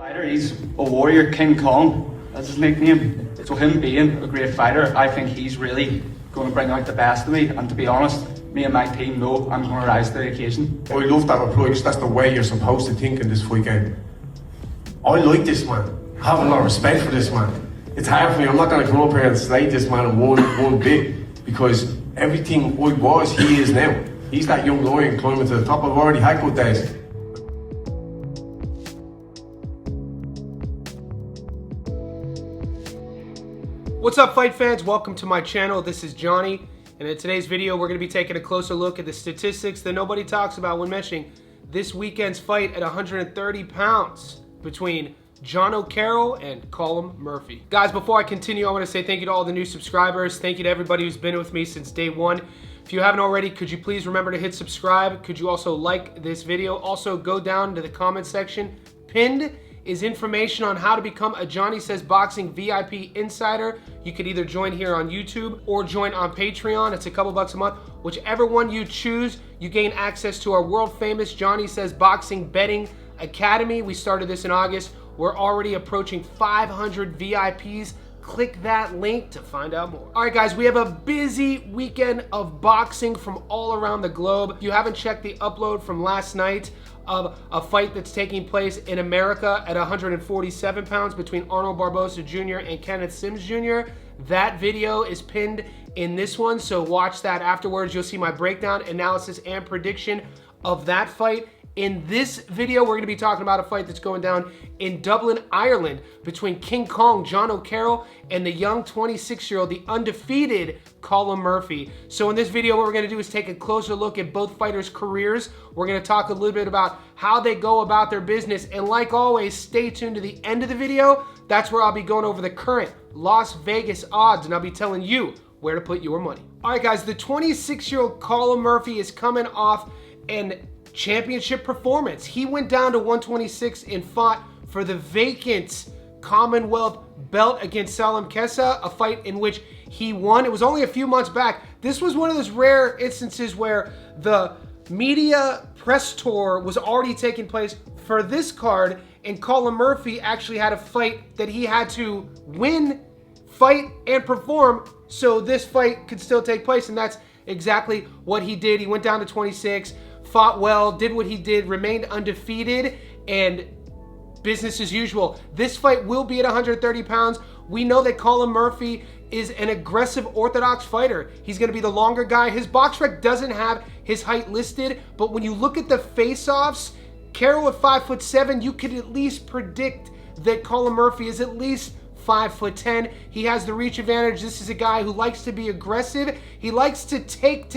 Fighter, he's a warrior, King Colm, that's his nickname. So him being a great fighter, I think he's really going to bring out the best of me. And to be honest, me and my team know I'm going to rise to the occasion. I love that approach. That's the way you're supposed to think in this fight game. I like this man. I have a lot of respect for this man. It's hard for me. I'm not going to come up here and slate this man in one bit, because everything I was, he is now. He's that young lion climbing to the top. I've already had good days. What's up, fight fans? Welcome to my channel. This is Johnny, and in today's video we're going to be taking a closer look at the statistics that nobody talks about when mentioning this weekend's fight at 130 pounds between Jono Carroll and Colum Murphy. Guys, before I continue, I want to say thank you to all the new subscribers. Thank you to everybody who's been with me since day one. If you haven't already, could you please remember to hit subscribe? Could you also like this video? Also, go down to the comment section. Pinned is information on how to become a Johnny Says Boxing VIP Insider. You could either join here on YouTube or join on Patreon. It's a couple bucks a month. Whichever one you choose, you gain access to our world famous Johnny Says Boxing Betting Academy. We started this in August. We're already approaching 500 VIPs. Click that link to find out more. All right, guys, we have a busy weekend of boxing from all around the globe. If you haven't checked the upload from last night of a fight that's taking place in America at 147 pounds between Arnold Barboza Jr. and Kenneth Sims Jr., that video is pinned in this one, so watch that afterwards. You'll see my breakdown, analysis, and prediction of that fight. In this video, we're going to be talking about a fight that's going down in Dublin, Ireland, between King Kong, Jono Carroll, and the young 26-year-old, the undefeated Colum Murphy. So in this video, what we're going to do is take a closer look at both fighters' careers. We're going to talk a little bit about how they go about their business. And like always, stay tuned to the end of the video. That's where I'll be going over the current Las Vegas odds, and I'll be telling you where to put your money. All right, guys, the 26-year-old Colum Murphy is coming off an championship performance. He went down to 126 and fought for the vacant Commonwealth belt against Salim Kessa, a fight in which he won. It was only a few months back. This was one of those rare instances where the media press tour was already taking place for this card, and Colum Murphy actually had a fight that he had to win, fight, and perform so this fight could still take place, and that's exactly what he did. He went down to 26, fought well, did what he did, remained undefeated, and business as usual. This fight will be at 130 pounds. We know that Colum Murphy is an aggressive orthodox fighter. He's going to be the longer guy. His box rec doesn't have his height listed, but when you look at the face-offs, Carroll at 5'7", you could at least predict that Colum Murphy is at least 5'10". He has the reach advantage. This is a guy who likes to be aggressive. He likes to take.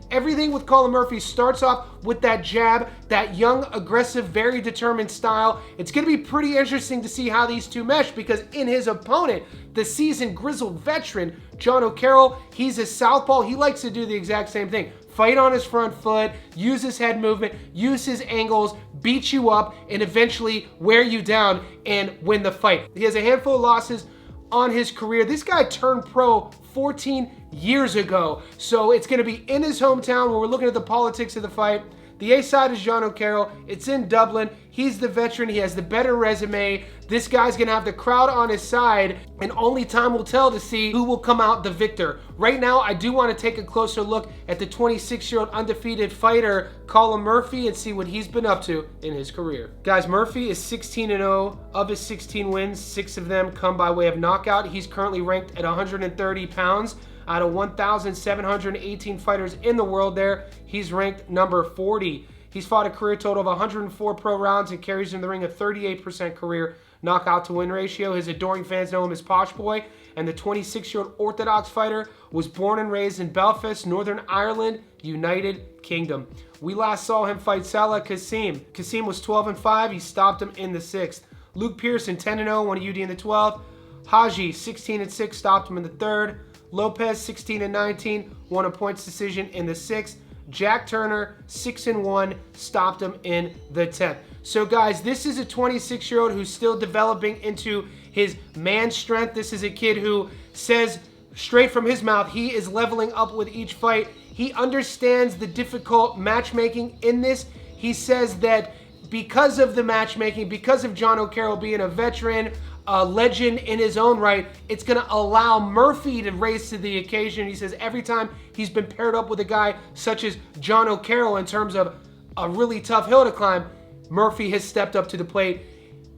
Everything with Colum Murphy starts off with that jab, that young, aggressive, very determined style. It's going to be pretty interesting to see how these two mesh, because in his opponent, the seasoned, grizzled veteran, Jono Carroll, he's a southpaw. He likes to do the exact same thing. Fight on his front foot, use his head movement, use his angles, beat you up, and eventually wear you down and win the fight. He has a handful of losses on his career. This guy turned pro 14 years ago, so it's going to be in his hometown where we're looking at the politics of the fight. The A side is Jono Carroll. It's in Dublin. He's the veteran. He has the better resume. This guy's going to have the crowd on his side, and only time will tell to see who will come out the victor. Right now, I do want to take a closer look at the 26-year-old undefeated fighter, Colum Murphy, and see what he's been up to in his career. Guys, Murphy is 16-0. Of his 16 wins, 6 of them come by way of knockout. He's currently ranked at 130 pounds. Out of 1,718 fighters in the world there, he's ranked number 40. He's fought a career total of 104 pro rounds and carries in the ring a 38% career knockout to win ratio. His adoring fans know him as Posh Boy, and the 26-year-old orthodox fighter was born and raised in Belfast, Northern Ireland, United Kingdom. We last saw him fight Salah Kasim. Kasim was 12-5. He stopped him in the 6th. Luke Pearson, 10-0, won a UD in the 12th. Haji, 16-6, stopped him in the 3rd. Lopez, 16-19, won a points decision in the 6th. Jack Turner, 6-1, stopped him in the 10th. So guys, this is a 26-year-old who's still developing into his man strength. This is a kid who says straight from his mouth he is leveling up with each fight. He understands the difficult matchmaking in this. He says that because of the matchmaking, because of Jono Carroll being a veteran, a legend in his own right, it's going to allow Murphy to raise to the occasion. He says every time he's been paired up with a guy such as Jono Carroll in terms of a really tough hill to climb, Murphy has stepped up to the plate.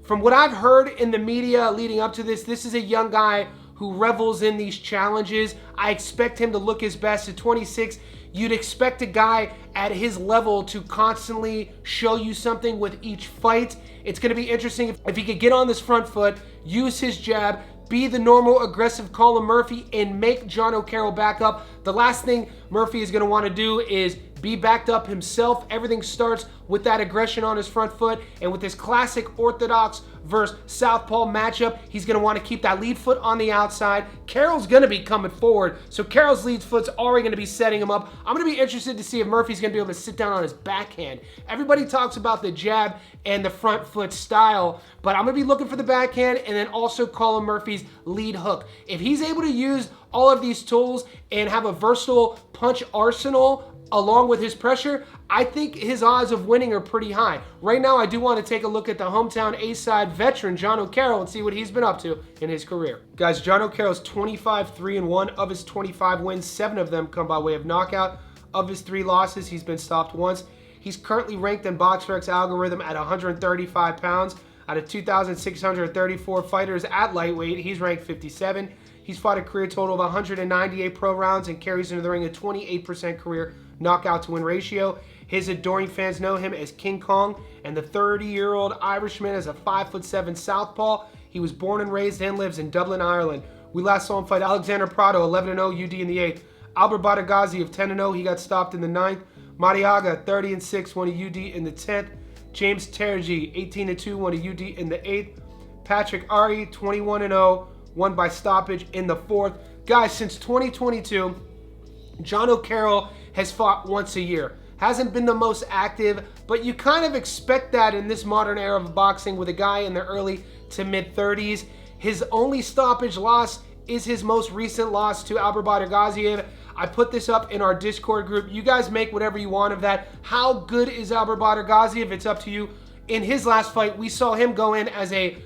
From what I've heard in the media leading up to this is a young guy who revels in these challenges. I expect him to look his best at 26. You'd expect a guy at his level to constantly show you something with each fight. It's going to be interesting if he could get on this front foot, use his jab, be the normal aggressive Colum Murphy, and make Jono Carroll back up. The last thing Murphy is going to want to do is be backed up himself. Everything starts with that aggression on his front foot, and with this classic orthodox versus southpaw matchup, he's going to want to keep that lead foot on the outside. Carroll's going to be coming forward, so Carroll's lead foot's already going to be setting him up. I'm going to be interested to see if Murphy's going to be able to sit down on his backhand. Everybody talks about the jab and the front foot style, but I'm going to be looking for the backhand and then also Colum Murphy's lead hook. If he's able to use all of these tools and have a versatile punch arsenal along with his pressure, I think his odds of winning are pretty high. Right now, I do want to take a look at the hometown A-side veteran, Jono Carroll, and see what he's been up to in his career. Guys, Jono Carroll's 25-3-1. Of his 25 wins, 7 of them come by way of knockout. Of his 3 losses, he's been stopped once. He's currently ranked in BoxRec's algorithm at 135 pounds. Out of 2,634 fighters at lightweight, he's ranked 57. He's fought a career total of 198 pro rounds and carries into the ring a 28% career knockout to win ratio. His adoring fans know him as King Kong, and the 30-year-old Irishman is a 5'7" southpaw. He was born and raised and lives in Dublin, Ireland. We last saw him fight Alexander Prado, 11-0, UD in the 8th. Albert Badagazi of 10-0, he got stopped in the 9th. Mariaga, 30-6, won a UD in the 10th. James Terji, 18-2, won a UD in the 8th. Patrick Ari, 21-0, won by stoppage in the 4th. Guys, since 2022, Jono Carroll has fought once a year. Hasn't been the most active, but you kind of expect that in this modern era of boxing with a guy in the early to mid-30s. His only stoppage loss is his most recent loss to Albert Badagazi. I put this up in our Discord group. You guys make whatever you want of that. How good is Albert Badagazi? It's up to you. In his last fight, we saw him go in as a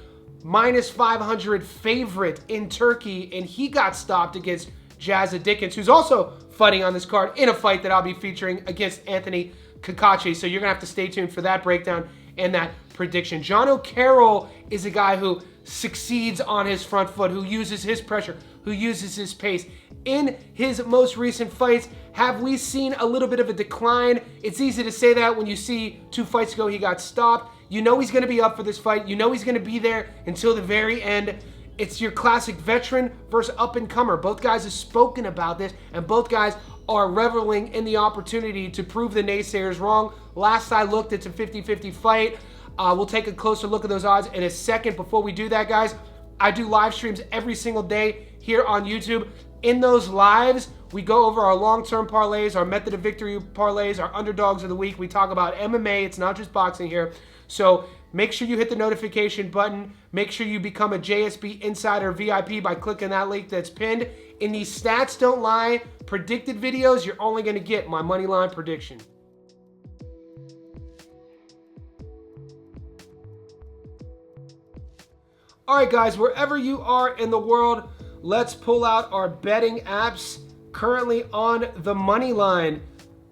-500 favorite in Turkey, and he got stopped against Jazza Dickens, who's also fighting on this card in a fight that I'll be featuring against Anthony Joshua. So you're going to have to stay tuned for that breakdown and that prediction. Jono Carroll is a guy who succeeds on his front foot, who uses his pressure, who uses his pace. In his most recent fights, have we seen a little bit of a decline? It's easy to say that when you see 2 fights ago he got stopped. You know he's going to be up for this fight. You know he's going to be there until the very end. It's your classic veteran versus up-and-comer. Both guys have spoken about this, and both guys are reveling in the opportunity to prove the naysayers wrong. Last I looked, it's a 50-50 fight. We'll take a closer look at those odds in a second. Before we do that, guys, I do live streams every single day here on YouTube. In those lives, we go over our long-term parlays, our method of victory parlays, our underdogs of the week. We talk about MMA. It's not just boxing here. So make sure you hit the notification button. Make sure you become a JSB Insider VIP by clicking that link that's pinned. In these stats don't lie predicted videos, you're only going to get my money line prediction. All right, guys, wherever you are in the world, let's pull out our betting apps. Currently on the money line,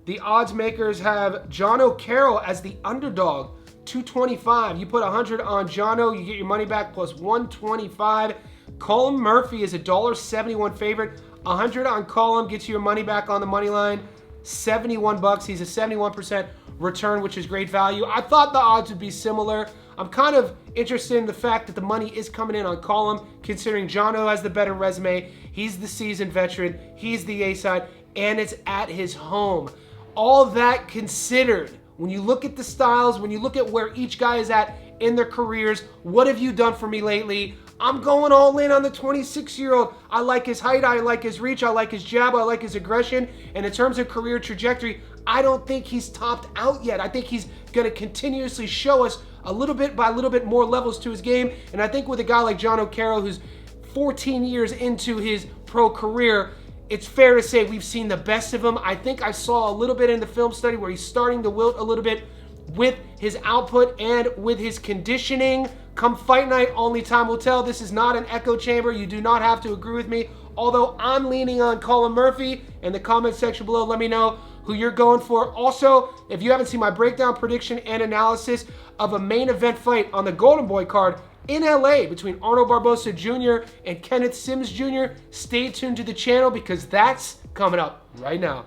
the odds makers have Jono Carroll as the underdog, 225. You put 100 on Jono, you get your money back plus 125. Colum Murphy is a $1.71 favorite. 100 on Colum gets you your money back on the money line. 71 bucks. He's a 71% return, which is great value. I thought the odds would be similar. I'm kind of interested in the fact that the money is coming in on Colum, considering Jono has the better resume. He's the seasoned veteran. He's the A-side, and it's at his home. All that considered, when you look at the styles, when you look at where each guy is at in their careers, what have you done for me lately? I'm going all in on the 26-year-old. I like his height, I like his reach, I like his jab, I like his aggression. And in terms of career trajectory, I don't think he's topped out yet. I think he's going to continuously show us a little bit by little bit more levels to his game. And I think with a guy like Jono Carroll, who's 14 years into his pro career, it's fair to say we've seen the best of him. I think I saw a little bit in the film study where he's starting to wilt a little bit. with his output and with his conditioning. Come fight night, only time will tell. This is not an echo chamber. You do not have to agree with me. Although I'm leaning on Colum Murphy. In the comment section below, let me know who you're going for. Also, if you haven't seen my breakdown, prediction, and analysis of a main event fight on the Golden Boy card in LA between Arnold Barboza Jr. and Kenneth Sims Jr., stay tuned to the channel because that's coming up right now.